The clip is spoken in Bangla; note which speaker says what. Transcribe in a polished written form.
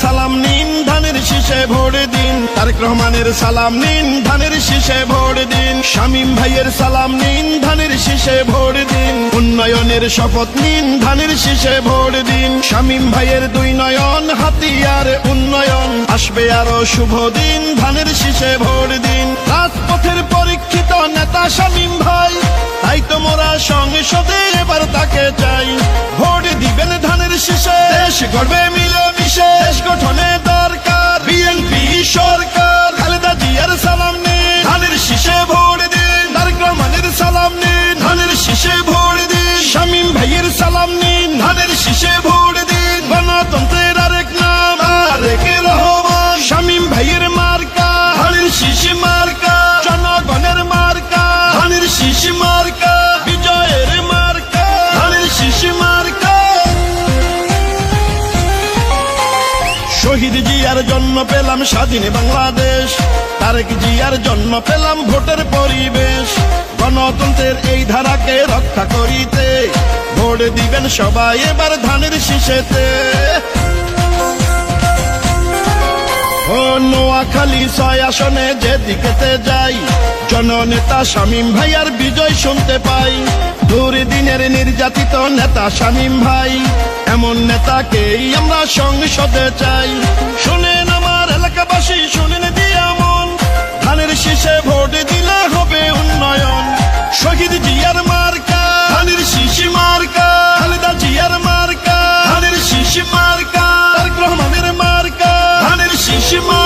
Speaker 1: সালাম নিন, ধানের শীষে ভোট দিন। তারেক রহমানের সালাম নিন, ধানের শীষে ভোট দিন। শামীম ভাইয়ের সালাম নিন, ধানের শীষে ভোট দিন। উন্নয়নের শপথ নিন, ধানের শীষে ভোট দিন। শামীম ভাইয়ের দুই নয়ন, হাতিয়ার উন্নয়ন। আসবে আরো শুভ দিন, ধানের শীষে ভোট দিন। রাজপথের পরীক্ষিত নেতা শামীম ভাই, তাই তো মোরা সংসদে এবার তাকে চাই। ভোট দিবেন ধানের শীষে, দেশ গড়বে মিলেমিশে। দেশ গঠনে দরকার বিএনপি সরকার। খালেদা জিয়ার সালাম নিন, ধানের শীষে ভোট দিন। তারেক রহমানের সালাম নিন, ধানের শীষে ভোট দিন। শামীম ভাইয়ের সালাম নিন, ধানের শীষে ভোট দিন। গণতন্ত্রের আরেক নাম তারেক রহমান। শামীম ভাইয়ের মার্কা ধানের শীষ মার্কা। জনগণের মার্কা ধানের শীষ মার্কা। বিজয়ের মার্কা ধানের শীষ মার্কা। শহীদ জিয়ার জন্ম পেলাম স্বাধীন বাংলাদেশ। তারেক জিয়ার জন্ম পেলাম ভোটের পরিবেশ। গণতন্ত্রের এই ধারাকে রক্ষা করিতে ভোট দিবেন সবাই এবার ধানের শীষেতে। ও নোয়াখালী 6 আসনে যেদিকেতে যাই, জননেতা শামীম ভাইয়ার বিজয় শুনতে পাই। দুর্দিনের নির্যাতিত নেতা শামীম ভাই, এমন নেতাকেই আমরা সংসদে চাই। শুনেন আমার এলাকাবাসী, শুনেন দিয়া মন, ধানের শীষে ভোট দিলে হবে উন্নয়ন। শহীদ জিয়ার মার্কা ধানের শীষ মার্কা। খালেদা জিয়ার মার্কা ধানের শীষ মার্কা। তারেক রহমানের মার্কা ধানের শীষ মার্কা।